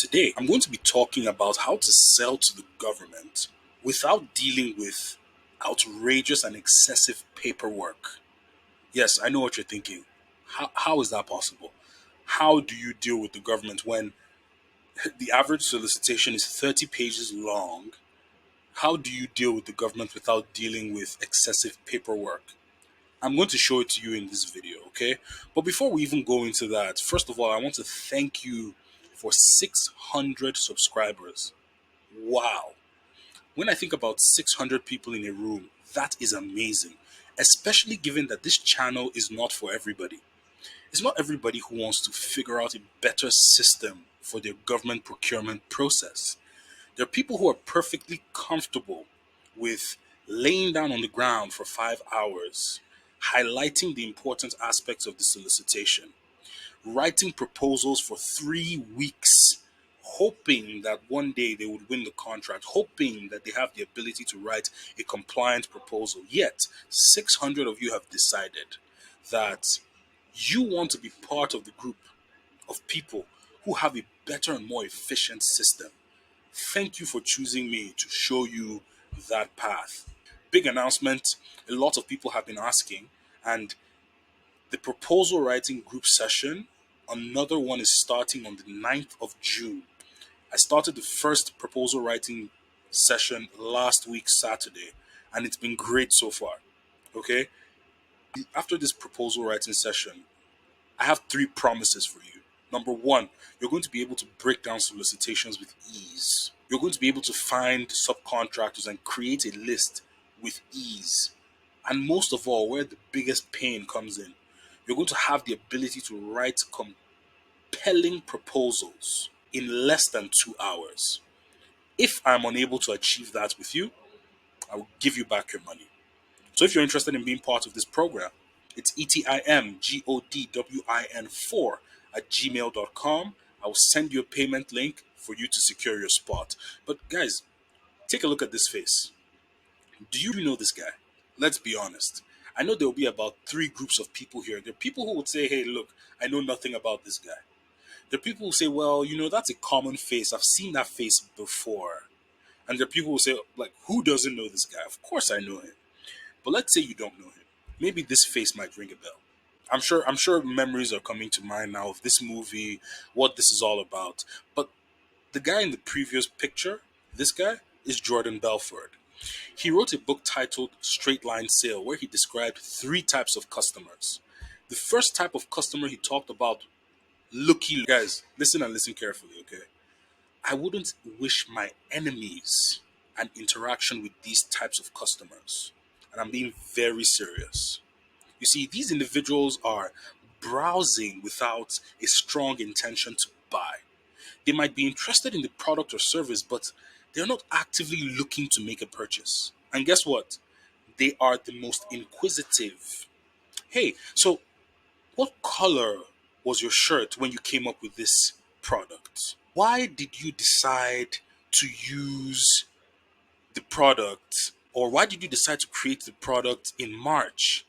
Today, I'm going to be talking about how to sell to the government without dealing with outrageous and excessive paperwork. Yes, I know what you're thinking. How is that possible? How do you deal with the government when the average solicitation is 30 pages long? How do you deal with the government without dealing with excessive paperwork? I'm going to show it to you in this video, okay? But before we even go into that, first of all, I want to thank you for 600 subscribers. Wow. When I think about 600 people in a room, that is amazing, especially given that this channel is not for everybody. It's not everybody who wants to figure out a better system for their government procurement process. There are people who are perfectly comfortable with laying down on the ground for 5 hours, highlighting the important aspects of the solicitation, writing proposals for 3 weeks, hoping that one day they would win the contract, hoping that they have the ability to write a compliant proposal. Yet, 600 of you have decided that you want to be part of the group of people who have a better and more efficient system. Thank you for choosing me to show you that path. Big announcement. A lot of people have been asking, and the proposal writing group session, another one is starting on the 9th of June. I started the first proposal writing session last week, Saturday, and it's been great so far. Okay? After this proposal writing session, I have three promises for you. Number one, you're going to be able to break down solicitations with ease. You're going to be able to find subcontractors and create a list with ease. And most of all, where the biggest pain comes in, you're going to have the ability to write compelling proposals in less than 2 hours. If I'm unable to achieve that with you, I will give you back your money. So if you're interested in being part of this program, it's etimgodwin4@gmail.com. I will send you a payment link for you to secure your spot. But guys, take a look at this face. Do you know this guy? Let's be honest. I know there will be about three groups of people here. There are people who would say, hey, look, I know nothing about this guy. There are people who say, well, that's a common face. I've seen that face before. And there are people who say, like, who doesn't know this guy? Of course I know him. But let's say you don't know him. Maybe this face might ring a bell. I'm sure memories are coming to mind now of this movie, what this is all about. But the guy in the previous picture, this guy, is Jordan Belford. He wrote a book titled Straight Line Sale, where he described three types of customers. The first type of customer he talked about, looky guys, listen and listen carefully, okay? I wouldn't wish my enemies an interaction with these types of customers. And I'm being very serious. You see, these individuals are browsing without a strong intention to buy. They might be interested in the product or service, but they're not actively looking to make a purchase. And guess what? They are the most inquisitive. Hey, so what color was your shirt when you came up with this product? Why did you decide to use the product, or why did you decide to create the product in March?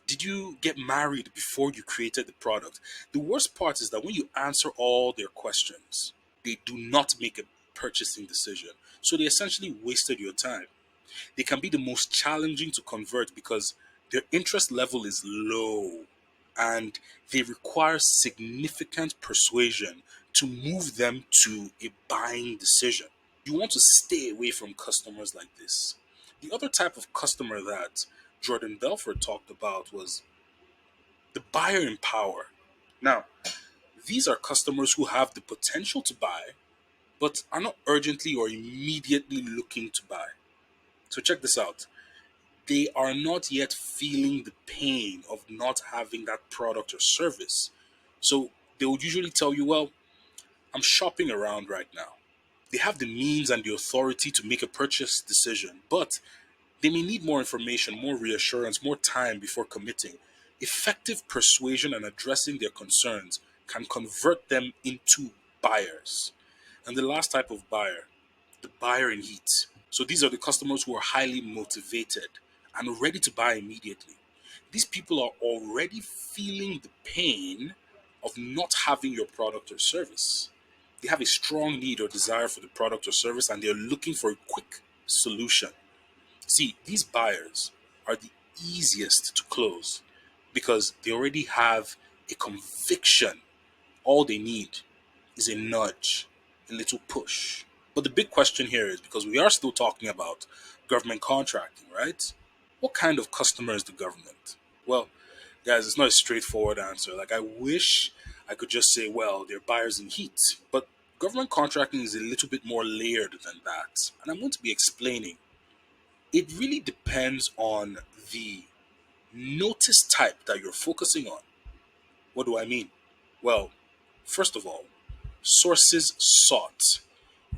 Did you get married before you created the product? The worst part is that when you answer all their questions, they do not make a purchasing decision. So they essentially wasted your time. They can be the most challenging to convert because their interest level is low and they require significant persuasion to move them to a buying decision. You want to stay away from customers like this. The other type of customer that Jordan Belfort talked about was the buyer in power. Now, these are customers who have the potential to buy, but are not urgently or immediately looking to buy. So, check this out. They are not yet feeling the pain of not having that product or service. So, they would usually tell you, well, I'm shopping around right now. They have the means and the authority to make a purchase decision, but they may need more information, more reassurance, more time before committing. Effective persuasion and addressing their concerns can convert them into buyers. And the last type of buyer, the buyer in heat. So these are the customers who are highly motivated and ready to buy immediately. These people are already feeling the pain of not having your product or service. They have a strong need or desire for the product or service and they're looking for a quick solution. See, these buyers are the easiest to close because they already have a conviction. All they need is a nudge, a little push. But the big question here is, because we are still talking about government contracting, right? What kind of customer is the government? Well, guys, it's not a straightforward answer. Like, I wish I could just say, well, they're buyers in heat. But government contracting is a little bit more layered than that. And I'm going to be explaining. It really depends on the notice type that you're focusing on. What do I mean? Well, first of all, sources sought.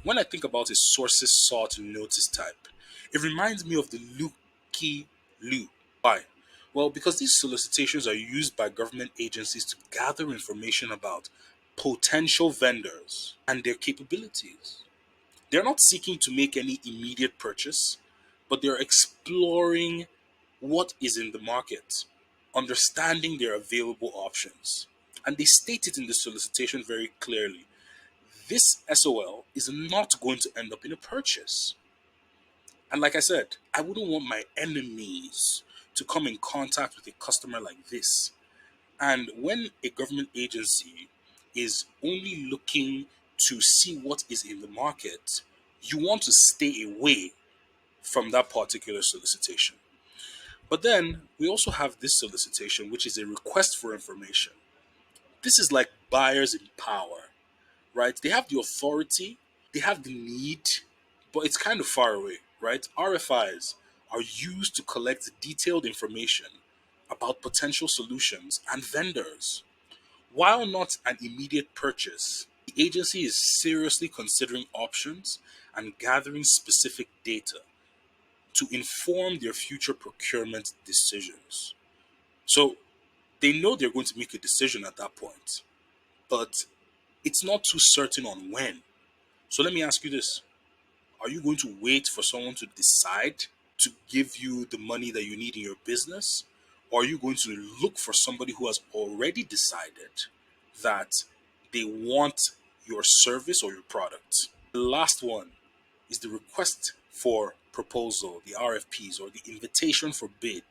When I think about a sources sought notice type, it reminds me of the looky loo. Why? Well, because these solicitations are used by government agencies to gather information about potential vendors and their capabilities. They're not seeking to make any immediate purchase, but they're exploring what is in the market, understanding their available options. And they state it in the solicitation very clearly. This SOL is not going to end up in a purchase. And like I said, I wouldn't want my enemies to come in contact with a customer like this. And when a government agency is only looking to see what is in the market, you want to stay away from that particular solicitation. But then we also have this solicitation, which is a request for information. This is like buyers in power, right? They have the authority, they have the need, but it's kind of far away, right? RFIs are used to collect detailed information about potential solutions and vendors. While not an immediate purchase, the agency is seriously considering options and gathering specific data to inform their future procurement decisions. So they know they're going to make a decision at that point, but it's not too certain on when. So let me ask you this. Are you going to wait for someone to decide to give you the money that you need in your business? Or are you going to look for somebody who has already decided that they want your service or your product? The last one is the request for proposal, the RFPs, or the invitation for bid.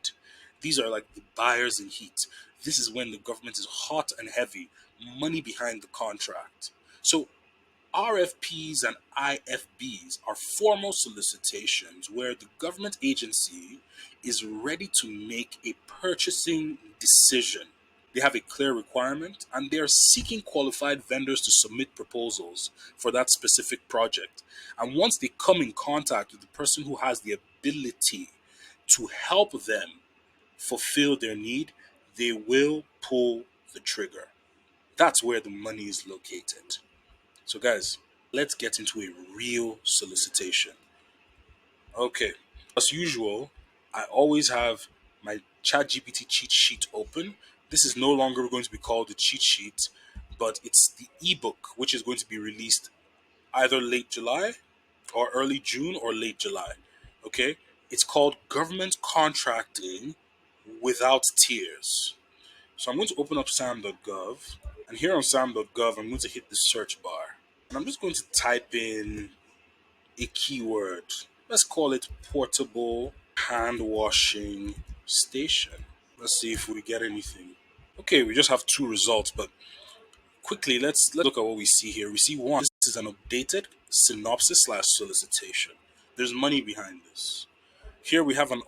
These are like the buyers in heat. This is when the government is hot and heavy, money behind the contract. So RFPs and IFBs are formal solicitations where the government agency is ready to make a purchasing decision. They have a clear requirement and they are seeking qualified vendors to submit proposals for that specific project. And once they come in contact with the person who has the ability to help them fulfill their need, they will pull the trigger. That's where the money is located. So, guys, let's get into a real solicitation. Okay, as usual, I always have my ChatGPT cheat sheet open. This is no longer going to be called the cheat sheet, but it's the ebook, which is going to be released either late July or early June or late July. Okay, it's called Government Contracting Without Tears. So I'm going to open up sam.gov, and here on sam.gov, I'm going to hit the search bar. And I'm just going to type in a keyword. Let's call it portable hand washing station. Let's see if we get anything. Okay, we just have two results, but quickly let's look at what we see here. We see one, this is an updated synopsis slash solicitation. There's money behind this. Here we have an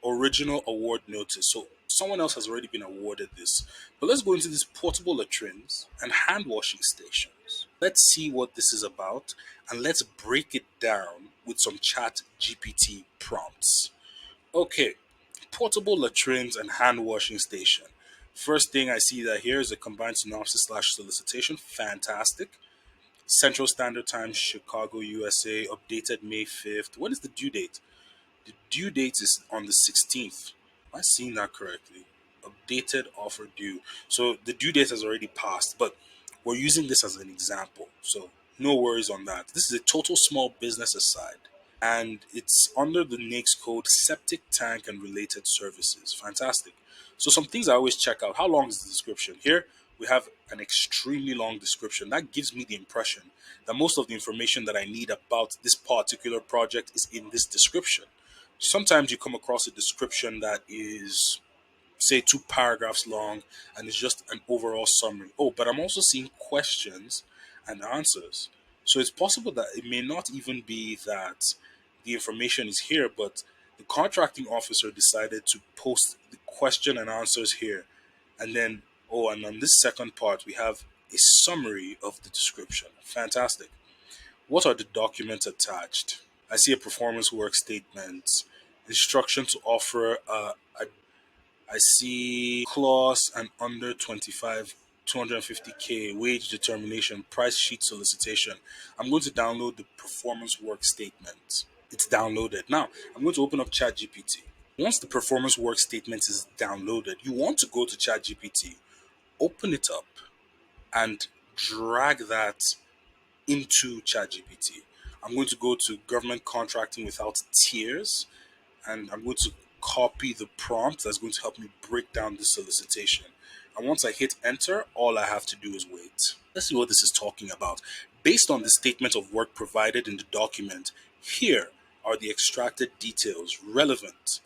original award notice. So someone else has already been awarded this. But let's go into these portable latrines and hand washing stations. Let's see what this is about and let's break it down with some chat GPT prompts. Okay, portable latrines and hand washing station. First thing I see that here is a combined synopsis slash solicitation. Fantastic. Central Standard Time, Chicago, USA, updated May 5th. What is the due date? The due date is on the 16th. Am I seeing that correctly? Updated offer due. So the due date has already passed, but we're using this as an example. So no worries on that. This is a total small business aside. And it's under the NAICS code septic tank and related services. Fantastic. So some things I always check out. How long is the description? Here, we have an extremely long description. That gives me the impression that most of the information that I need about this particular project is in this description. Sometimes you come across a description that is, say, 2 paragraphs long and it's just an overall summary. Oh, but I'm also seeing questions and answers. So it's possible that it may not even be that the information is here, but the contracting officer decided to post the question and answers here. And then, oh, and on this second part, we have a summary of the description. Fantastic. What are the documents attached? I see a performance work statement, instruction to offer a I see clause and under 25, 250K wage determination, price sheet solicitation. I'm going to download the performance work statement. It's downloaded. Now, I'm going to open up ChatGPT. Once the performance work statement is downloaded, you want to go to ChatGPT, open it up, and drag that into ChatGPT. I'm going to go to government contracting without tiers, and I'm going to copy the prompt that's going to help me break down the solicitation. And once I hit enter, all I have to do is wait. Let's see what this is talking about. Based on the statement of work provided in the document, here are the extracted details relevant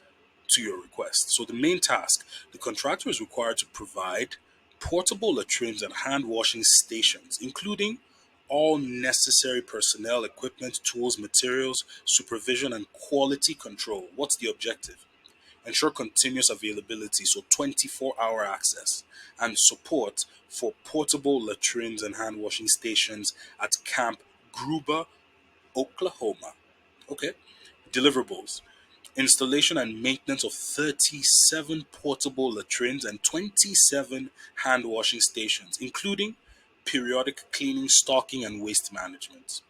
to your request. So the main task, the contractor is required to provide portable latrines and hand washing stations, including all necessary personnel, equipment, tools, materials, supervision, and quality control. What's the objective? Ensure continuous availability, so 24-hour access, and support for portable latrines and hand washing stations at Camp Gruber, Oklahoma. Okay. Deliverables: installation and maintenance of 37 portable latrines and 27 hand washing stations, including periodic cleaning, stocking, and waste management.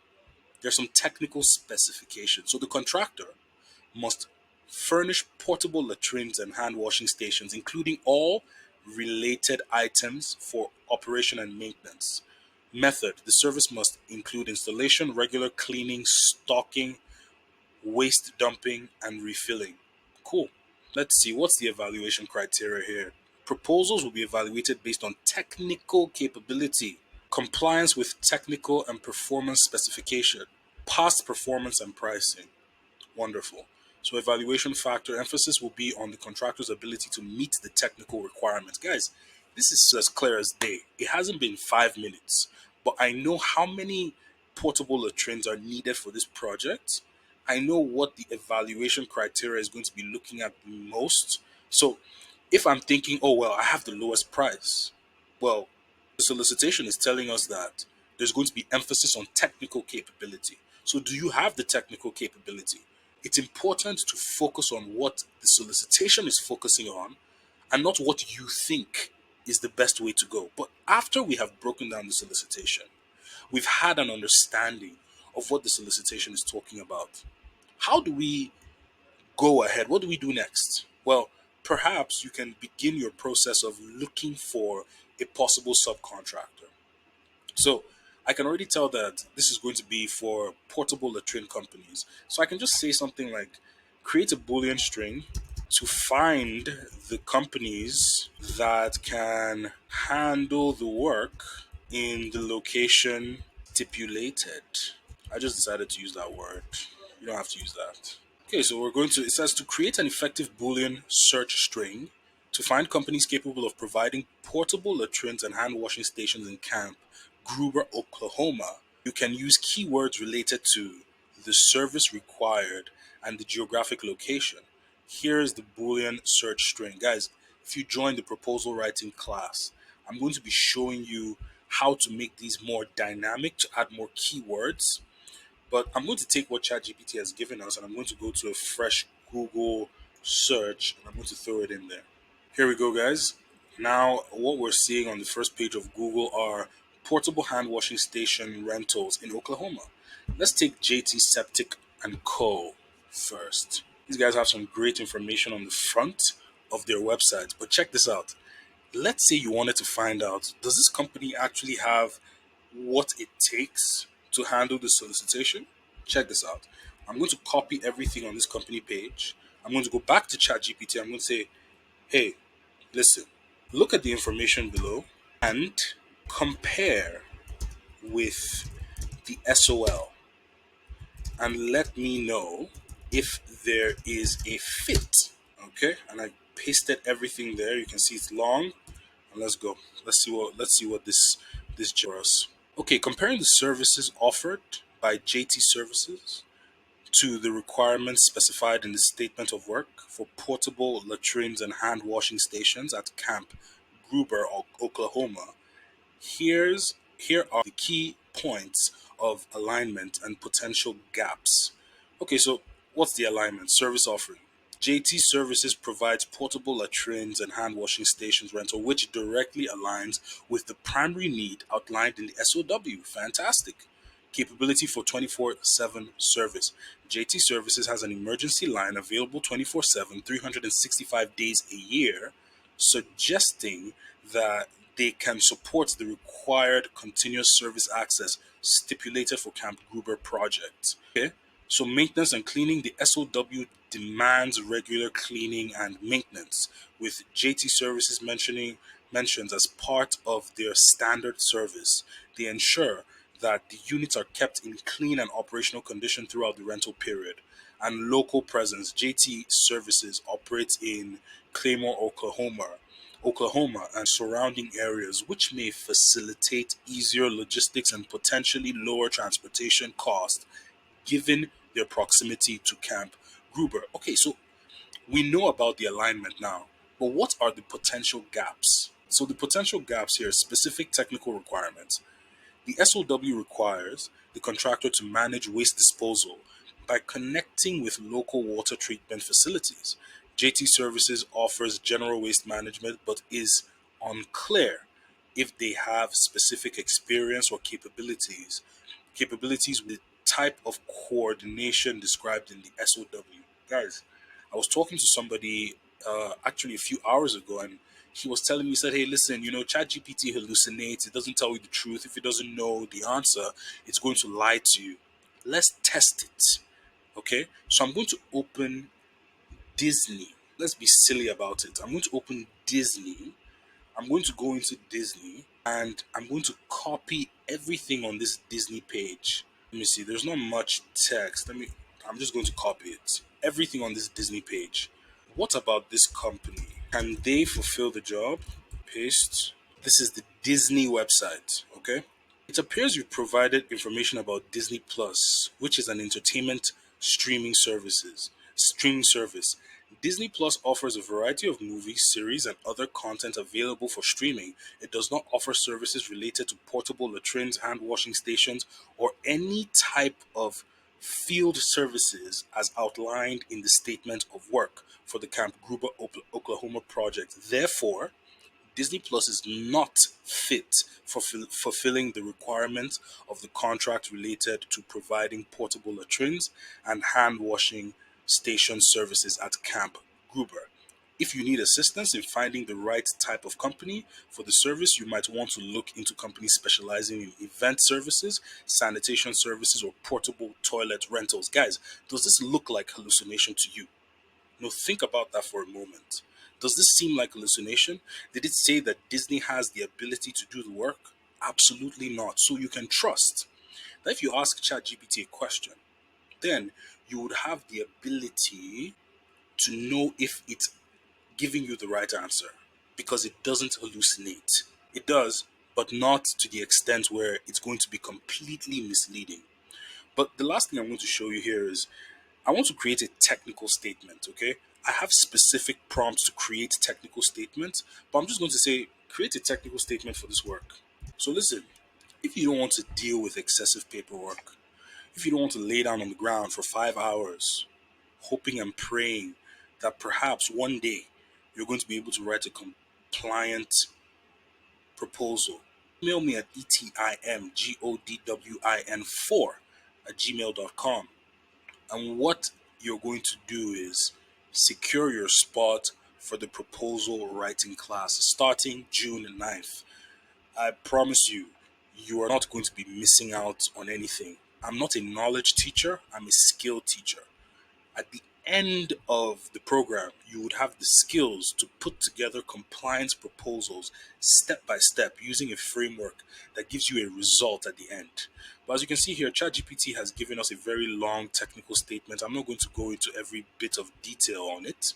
There's some technical specifications. So the contractor must furnish portable latrines and hand washing stations, including all related items for operation and maintenance. Method: the service must include installation, regular cleaning, stocking, waste dumping, and refilling. Cool. Let's see, what's the evaluation criteria here? Proposals will be evaluated based on technical capability, compliance with technical and performance specification, past performance, and pricing. Wonderful. So, evaluation factor emphasis will be on the contractor's ability to meet the technical requirements. Guys, this is as clear as day. It hasn't been 5 minutes, but I know how many portable latrines are needed for this project. I know what the evaluation criteria is going to be looking at the most. So, if I'm thinking, oh, well, I have the lowest price, well, the solicitation is telling us that there's going to be emphasis on technical capability. So, do you have the technical capability? It's important to focus on what the solicitation is focusing on and not what you think is the best way to go. But after we have broken down the solicitation, we've had an understanding of what the solicitation is talking about. How do we go ahead? What do we do next? Well, perhaps you can begin your process of looking for a possible subcontractor. So I can already tell that this is going to be for portable latrine companies. So I can just say something like create a Boolean string to find the companies that can handle the work in the location stipulated. I just decided to use that word. You don't have to use that. Okay, so it says to create an effective Boolean search string to find companies capable of providing portable latrines and hand washing stations in Camp Gruber, Oklahoma. You can use keywords related to the service required and the geographic location. Here's the Boolean search string. Guys, if you join the proposal writing class, I'm going to be showing you how to make these more dynamic, to add more keywords. But I'm going to take what ChatGPT has given us and I'm going to go to a fresh Google search and I'm going to throw it in there. Here we go, guys. Now, what we're seeing on the first page of Google are portable hand washing station rentals in Oklahoma. Let's take JT Septic and Co. first. These guys have some great information on the front of their website, but check this out. Let's say you wanted to find out, does this company actually have what it takes to handle the solicitation? Check this out. I'm going to copy everything on this company page. I'm going to go back to ChatGPT. I'm going to say, hey, listen, look at the information below. and compare with the SOL and let me know if there is a fit. Okay, and I pasted everything there. You can see it's long. And let's go. Let's see what this generates. Okay, comparing the services offered by JT Services to the requirements specified in the statement of work for portable latrines and hand washing stations at Camp Gruber, Oklahoma. Here are the key points of alignment and potential gaps. Okay, so what's the alignment? Service offering. JT Services provides portable latrines and hand washing stations rental, which directly aligns with the primary need outlined in the SOW. Fantastic. Capability for 24/7 service. JT Services has an emergency line available 24/7, 365 days a year, suggesting that they can support the required continuous service access stipulated for Camp Gruber projects. Okay, so maintenance and cleaning. The SOW demands regular cleaning and maintenance, with JT Services mentions as part of their standard service. They ensure that the units are kept in clean and operational condition throughout the rental period. And local presence. JT Services operates in Claymore, Oklahoma and surrounding areas, which may facilitate easier logistics and potentially lower transportation costs given their proximity to Camp Gruber. Okay, so we know about the alignment now, but what are the potential gaps? So the potential gaps here are specific technical requirements. The SOW requires the contractor to manage waste disposal by connecting with local water treatment facilities. JT Services offers general waste management but is unclear if they have specific experience or capabilities with the type of coordination described in the SOW. Guys, I was talking to somebody actually a few hours ago, and he was telling me, he said, hey, listen, ChatGPT hallucinates. It doesn't tell you the truth. If it doesn't know the answer, it's going to lie to you. Let's test it. Okay? So I'm going to open Disney. Let's be silly about it. I'm going to open Disney. I'm going to go into Disney and I'm going to copy everything on this Disney page. Let me see. There's not much text. I'm just going to copy it. Everything on this Disney page. What about this company? Can they fulfill the job? Paste. This is the Disney website, okay? It appears you provided information about Disney Plus, which is an entertainment streaming service. Disney Plus offers a variety of movies, series, and other content available for streaming. It does not offer services related to portable latrines, hand washing stations, or any type of field services as outlined in the statement of work for the Camp Gruber, Oklahoma project. Therefore, Disney Plus is not fit for fulfilling the requirements of the contract related to providing portable latrines and hand washing station services at Camp Gruber. If you need assistance in finding the right type of company for the service, you might want to look into companies specializing in event services, sanitation services, or portable toilet rentals. Guys, does this look like hallucination to you? No, think about that for a moment. Does this seem like hallucination? Did it say that Disney has the ability to do the work? Absolutely not. So you can trust that if you ask ChatGPT a question, then you would have the ability to know if it's giving you the right answer because it doesn't hallucinate. It does, but not to the extent where it's going to be completely misleading. But the last thing I'm going to show you here is I want to create a technical statement, okay? I have specific prompts to create technical statements, but I'm just going to say create a technical statement for this work. So listen, if you don't want to deal with excessive paperwork, if you don't want to lay down on the ground for 5 hours, hoping and praying that perhaps one day you're going to be able to write a compliant proposal, email me at etimgodwin4@gmail.com. And what you're going to do is secure your spot for the proposal writing class starting June 9th. I promise you, you are not going to be missing out on anything. I'm not a knowledge teacher, I'm a skill teacher. At the end of the program, you would have the skills to put together compliance proposals step by step using a framework that gives you a result at the end. But as you can see here, ChatGPT has given us a very long technical statement. I'm not going to go into every bit of detail on it.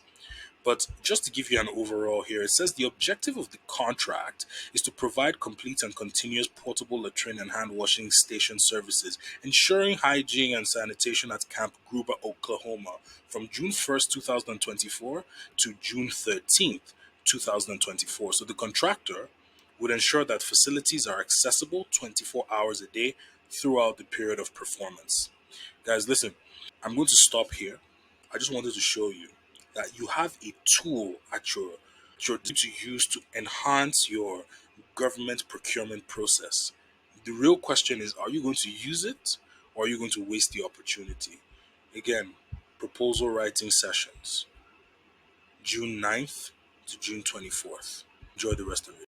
But just to give you an overall here, it says the objective of the contract is to provide complete and continuous portable latrine and hand washing station services, ensuring hygiene and sanitation at Camp Gruber, Oklahoma, from June 1st, 2024 to June 13th, 2024. So the contractor would ensure that facilities are accessible 24 hours a day throughout the period of performance. Guys, listen, I'm going to stop here. I just wanted to show you that you have a tool at your to use to enhance your government procurement process. The real question is, are you going to use it or are you going to waste the opportunity? Again, proposal writing sessions, June 9th to June 24th. Enjoy the rest of it.